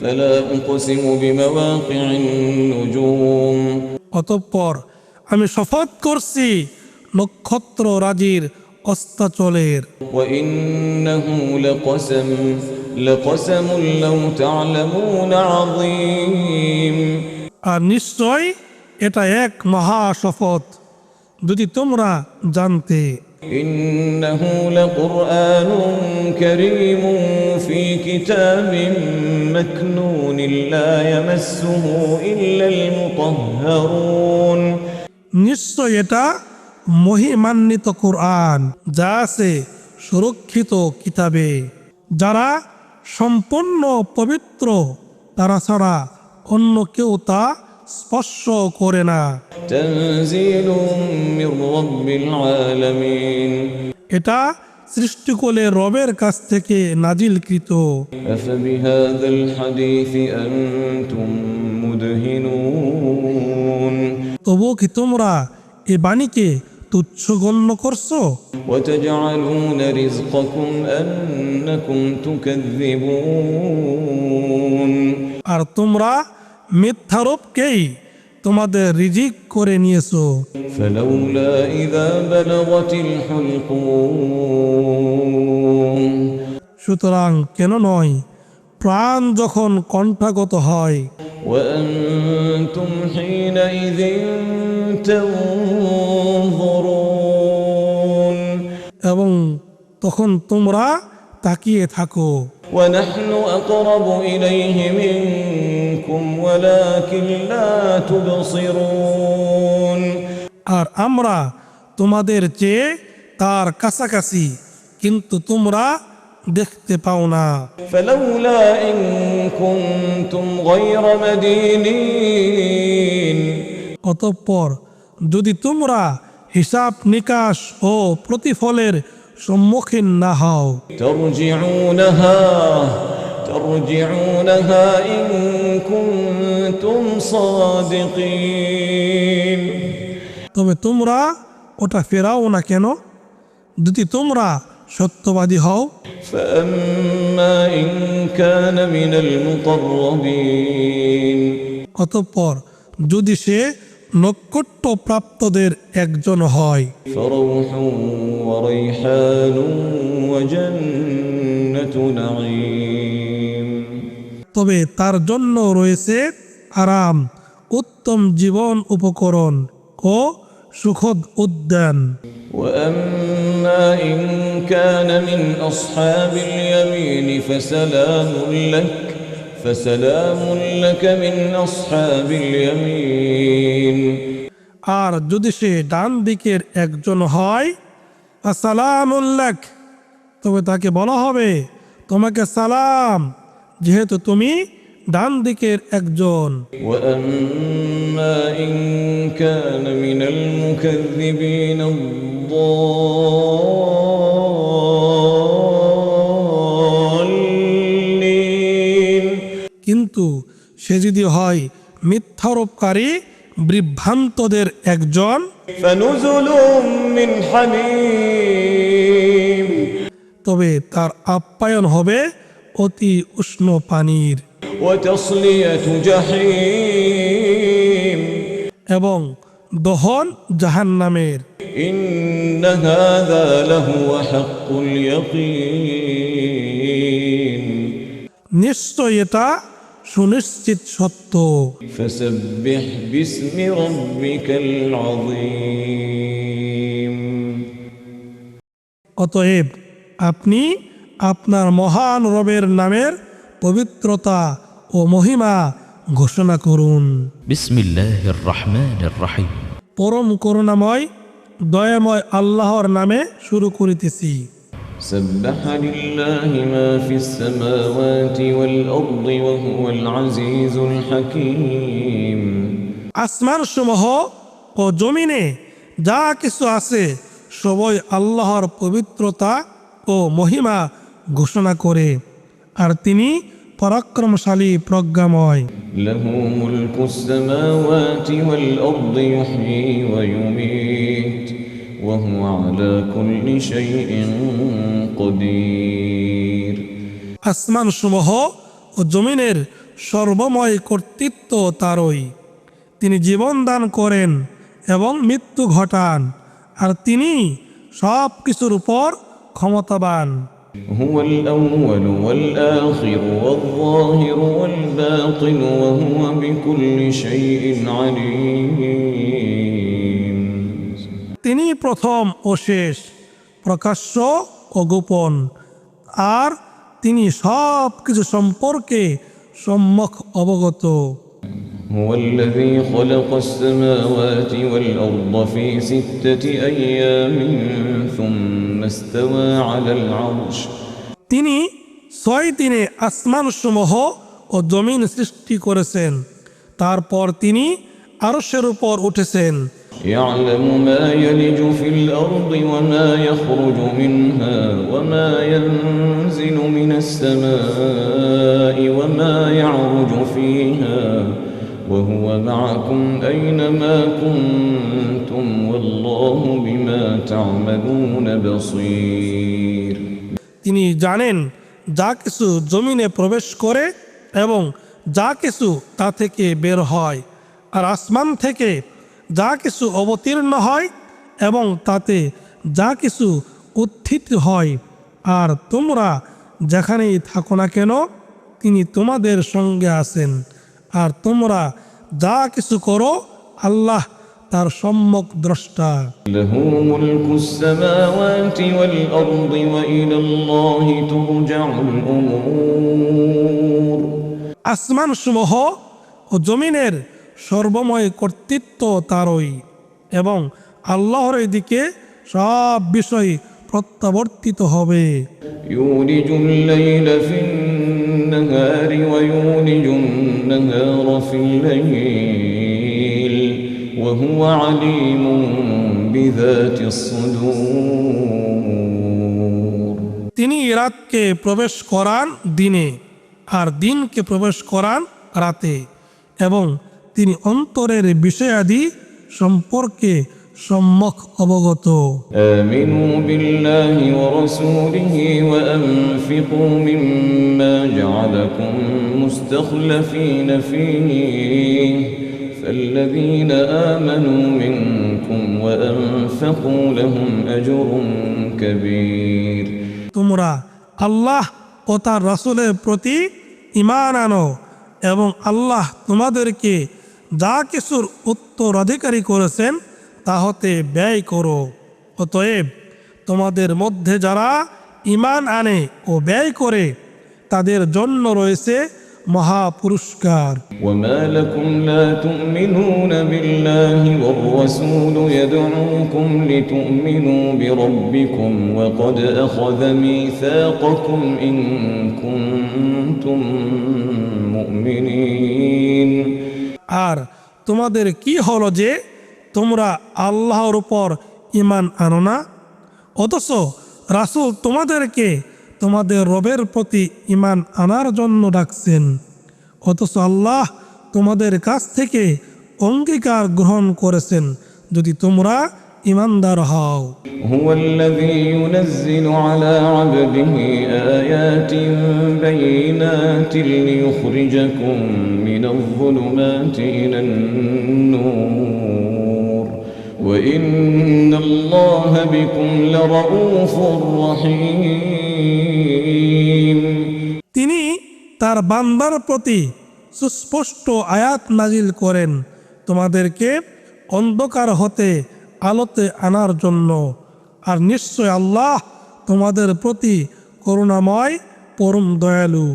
فلا أقسم بمواقع النجوم অতঃপর আমি শপথ করছি নক্ষত্র রাজির অস্তাচলের। وإنه لقسم لو تعلمون عظيم আর নিশ্চয় এটা এক মহা শপথ যদি তোমরা জানতে। إنه لقرآن كريم في كتاب مكنون لا يمسه إلا المطهرون নিশ্চয় এটা মহিমান্বিত কোরআন যা আছে সুরক্ষিত কিতাবে, যারা সম্পূর্ণ পবিত্র তারা ছাড়া অন্য কেউ তা স্পর্শ করে না। تنزيل من رب العالمين এটা সৃষ্টিকুলের রবের কাছ থেকে নাজিলকৃত। أفبهذا الحديث أنتم مدهنون তবুও কি তোমরা এ বাণীকে তুচ্ছ গণ্য করছো? وتجعلون رزقكم أنكم تكذبون আর তোমরা মিথ্যারূপকেই তোমাদের রিজিক করে নিয়েছো। فلولا إذا بلغت الحلقوم সুতরাং কেন নয় প্রাণ যখন কণ্ঠাগত হয়, وأنتم حينئذ تنظرون এবং তখন তোমরা তাকিয়ে থাকো। ونحن أقرب إليه منكم ولكن لا تبصرون আর আমরা তোমাদের চেয়ে তার কাছাকাছি, কিন্তু তোমরা দেখতে পাও না। فلولا إن كنتم غير مدينين অতঃপর যদি তোমরা হিসাব নিকাশ ও প্রতিফলের সম্মুখীন না হও, ترجعونها إن كنتم صادقين তবে তোমরা ওটা ফেরাও না কেন যদি তোমরা সত্যবাদী হও। فأما إن كان من المقربين অতঃপর যদি সে নৈকট্য প্রাপ্তদের একজন হয়, فروح وريحان وجنة نعيم তবে তার জন্য রয়েছে আরাম, উত্তম জীবন উপকরণ ও সুখদ উদ্যান। وأما إن كان من أصحاب اليمين فسلام لك من أصحاب اليمين আর যদি সে ডান দিকের একজন হয়, আসসালামুন লাক, তবে তাকে বলা হবে তোমাকে সালাম, যেহেতু তুমি ডান দিকের একজন। وأما إن كان من المكذبين الضالين কিন্তু সে যদি হয় মিথ্যারোপকারী বিভ্রান্তদের একজন, فنزل من حميم তবে তার আপ্যায়ন হবে অতি উষ্ণ পানির وتصلية جحيم এবং দহন জাহান্নামের। إن هذا لهو حق اليقين নিশ্চয় এটা সুনিশ্চিত সত্য। فسبح باسم ربك العظيم অতএব আপনি আপনার মহান রবের নামের পবিত্রতা ও মহিমা ঘোষণা করুন। বিসমিল্লাহির রহমানির রহিম। পরম করুণাময় দয়াময় আল্লাহর নামে শুরু করিতেছি। سبح لله ما في السماوات والأرض وهو العزيز الحكيم আসমান সমূহ ও জমিনে যা কিছু আছে সবই আল্লাহর পবিত্রতা ও মহিমা ঘোষণা করে, আর তিনি পরাক্রমশালী প্রজ্ঞাময়। له ملك السماوات والأرض يحيي ويميت وهو على كل شيء قدير আসমান সমূহ ও জমিনের সর্বময় কর্তৃত্ব তারই। তিনি জীবন দান করেন এবং মৃত্যু ঘটান, আর তিনি সব কিছুর উপর ক্ষমতাবান। هو الأول والآخر والظاهر والباطن وهو بكل شيء عليم। তিনি প্রথম ও শেষ, প্রকাশ্য ও গোপন, আর তিনি সব কিছু সম্পর্কে সম্যক অবগত। هو الذي خلق السماوات والأرض في 6 أيام ثم استوى على العرش। তিনি 6 দিনে আসমানসমূহ ও জমিন সৃষ্টি করেছেন, তারপর তিনি আরশের উপর উঠেছেন। يعلم ما يلج في الأرض وما يخرج منها وما ينزل من السماء وما يعرج فيها وهو معكم أينما كنتم والله بما تعملون بصير। তিনি জানেন যা কিছু জমিনে প্রবেশ করে এবং যা কিছু তা থেকে বের হয়, আর আসমান থেকে যা কিছু অবতীর্ণ হয় এবং তাতে যা কিছু উত্থিত হয়, আর তোমরা যেখানেই থাকো না কেন তিনি তোমাদের সঙ্গে আছেন, আর তোমরা যা কিছু করো আল্লাহ তার সম্যক দ্রষ্টা। له ملك السماوات والأرض وإلى الله ترجع الأمور। আসমান সমূহ ও জমিনের সর্বময় কর্তৃত্ব তারই, এবং আল্লাহর দিকে সব বিষয় প্রত্যাবর্তিত হবে। يولج الليل في النهار ويولج النهار في الليل وهو عليم بذات الصدور। তিনি রাতকে প্রবেশ করান দিনে, আর দিনকে প্রবেশ করান রাতে, এবং তিনি অন্তরের বিষয়াদি সম্পর্কে সম্যক অবগত। آمنوا بالله ورسوله وأنفقوا مما جعلكم مستخلفين فيه فالذين آمنوا منكم وأنفقوا لهم أجر كبير। তোমরা আল্লাহ ও তার রাসূলের প্রতি ঈমান আনো, এবং আল্লাহ তোমাদেরকে যা কিছুর উত্তরাধিকারী করেছেন তা হতে ব্যয় করো। অতএব তোমাদের মধ্যে যারা ঈমান আনে ও ব্যয় করে তাদের জন্য রয়েছে মহা পুরস্কার। وما لكم لا تؤمنون بالله والرسول يدعوكم لتؤمنوا بربكم وقد أخذ ميثاقكم إن كنتم مؤمنين। আর তোমাদের কি হলো যে তোমরা আল্লাহর উপর ঈমান আনো না, অথচ রাসূল তোমাদেরকে তোমাদের রবের প্রতি ঈমান আনার জন্য ডাকছেন, অথচ আল্লাহ তোমাদের কাছ থেকে অঙ্গীকার গ্রহণ করেছেন যদি তোমরা ঈমানদার হও। هو الذي ينزل على عبده آيات بينات ليخرجكم من الظلمات إلى النور وإن الله بكم لرؤوف رحيم। তিনি তার বান্দার প্রতি সুস্পষ্ট আয়াত নাজিল করেন তোমাদেরকে অন্ধকার হতে আলোতে আনার জন্য, আর নিশ্চয় আল্লাহ তোমাদের প্রতি করুণাময় পরম দয়ালু।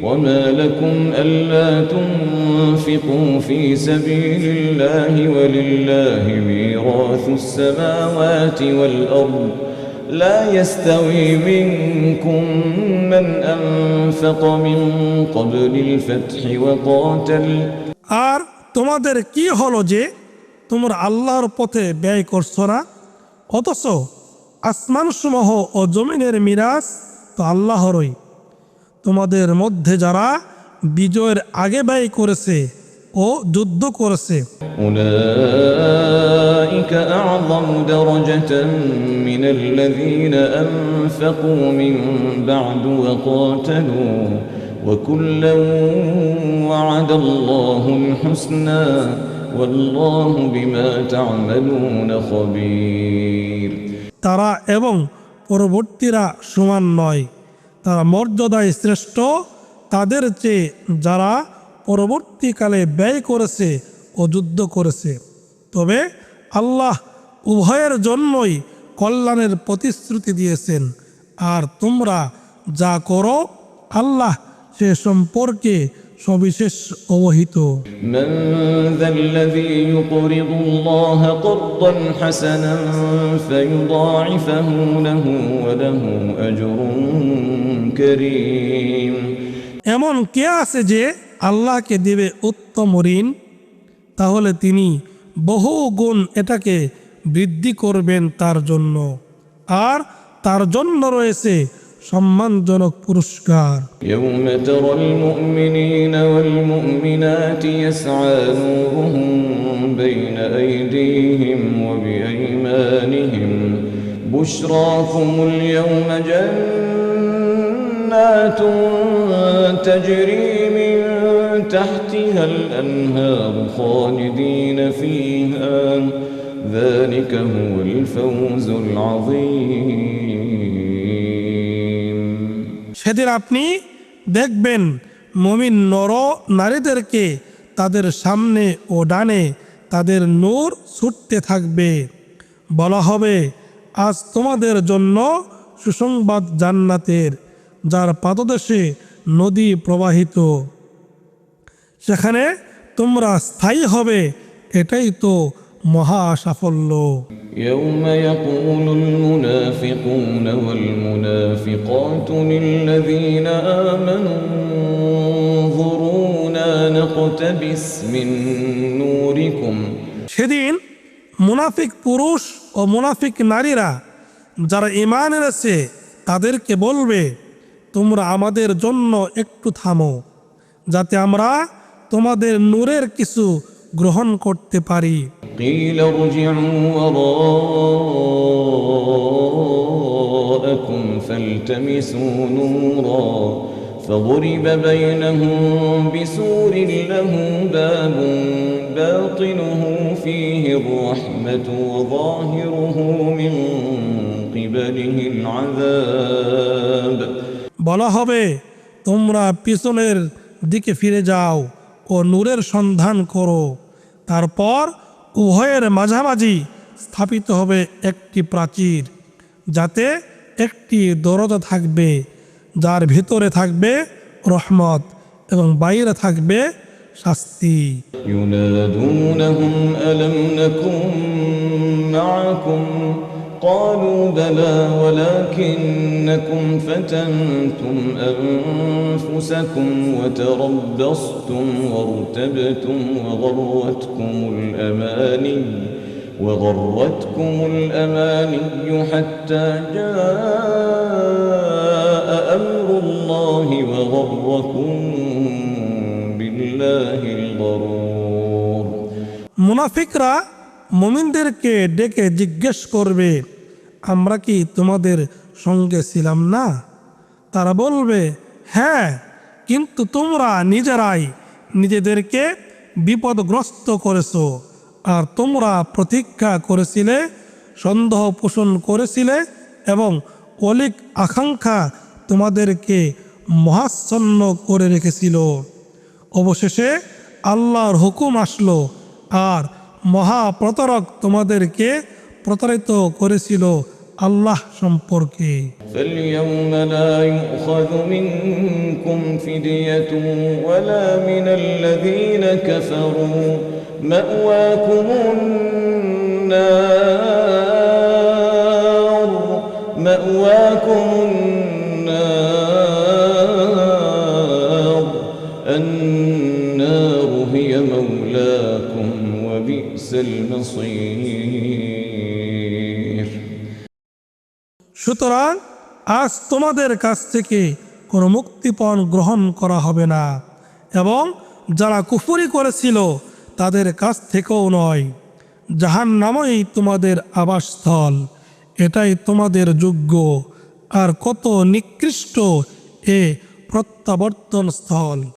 وما لكم ألا تنفقوا في سبيل الله ولله ميراث السماوات والأرض لا يستوي منكم من أنفق من قبل الفتح وقاتل। আর তোমাদের কি হলো যে তোমরা আল্লাহর পথে ব্যয় করছো না, অথচ আসমানসমূহ ও জমিনের মিরাস তো আল্লাহরই। তোমাদের মধ্যে যারা বিজয়ের আগে ব্যয় করেছে ও যুদ্ধ করেছে أولئك أعظم درجة من الذين أنفقوا من بعد وقاتلوا وكلا وعد الله الحسنى والله بما تعملون خبير তারা এবং পরবর্তীরা সমান নয়, তারা মর্যাদায় শ্রেষ্ঠ তাদের চেয়ে যারা পরবর্তীকালে ব্যয় করেছে ও যুদ্ধ করেছে। তবে আল্লাহ উভয়ের জন্যই কল্যাণের প্রতিশ্রুতি দিয়েছেন, আর তোমরা যা করো আল্লাহ সে সম্পর্কে সবিশেষ অবহিত। من ذا الذي يقرض الله قرضا حسنا فيضاعفه له وله أجر كريم এমন কে আছে যে আল্লাহকে দেবে উত্তম ঋণ, তাহলে তিনি বহু গুণ এটাকে বৃদ্ধি করবেন তার জন্য, আর তার জন্য রয়েছে সম্মানজনক পুরস্কার। يوم ترى المؤمنين والمؤمنات يسعى نورهم بين أيديهم وبأيمانهم بشراكم اليوم جنات تجري من تحتها الأنهار خالدين فيها ذلك هو الفوز العظيم সেদিন আপনি দেখবেন মুমিন নর নারীদেরকে তাদের সামনে ও ডানে তাদের নূর ছুটতে থাকবে। বলা হবে, আজ তোমাদের জন্য সুসংবাদ জান্নাতের, যার পাদদেশে নদী প্রবাহিত, সেখানে তোমরা স্থায়ী হবে, এটাই তো মহা সাফল্য। يوم يقول المنافقون والمنافقات للذين آمنوا انظرونا نقتبس من نوركم সেদিন মুনাফিক পুরুষ ও মুনাফিক নারীরা যারা ঈমান এনেছে তাদেরকে বলবে, তোমরা আমাদের জন্য একটু থামো, যাতে আমরা তোমাদের নূরের কিছু গ্রহণ করতে পারি। قيل ارجعوا وراءكم فالتمسوا نورا فضرب بينهم بسور له باب باطنه فيه الرحمة وظاهره من قبله العذاب বলা হবে, তোমরা পিছনের দিকে ফিরে যাও ও নূরের সন্ধান করো, তারপর উভয়ের মাঝামাঝি স্থাপিত হবে একটি প্রাচীর, যাতে একটি দরজা থাকবে, যার ভিতরে থাকবে রহমত এবং বাইরে থাকবে শাস্তি। ينادونهم ألم نكن معكم قالوا بلى ولكنكم فتنتم أنفسكم وتربصتم وارتبتم وغرتكم الأماني حتى جاء أمر الله وغركم بالله الغرور মুনাফিকরা মুমিনদেরকে ডেকে জিজ্ঞেস করবে, আমরা কি তোমাদের সঙ্গে ছিলাম না? তারা বলবে, হ্যাঁ, কিন্তু তোমরা নিজেরাই নিজেদেরকে বিপদগ্রস্ত করেছো, আর তোমরা প্রতীক্ষা করেছিলে, সন্দেহ পোষণ করেছিলে এবং অলিক আকাঙ্ক্ষা তোমাদেরকে মহাচ্ছন্ন করে রেখেছিল। অবশেষে আল্লাহর হুকুম আসলো, আর মহাপ্রতারক তোমাদেরকে প্রতারিত করেছিল আল্লাহ সম্পর্কে। فاليوم لا يؤخذ منكم فدية ولا من الذين كفروا مأواكم النار هي مولاكم وبئس المصير সুতরাং আজ তোমাদের কাছ থেকে কোনো মুক্তিপণ গ্রহণ করা হবে না, এবং যারা কুফরি করেছিল তাদের কাছ থেকেও নয়। জাহান্নামই তোমাদের আবাসস্থল, এটাই তোমাদের যোগ্য। আর কত নিকৃষ্ট এ প্রত্যাবর্তন স্থল।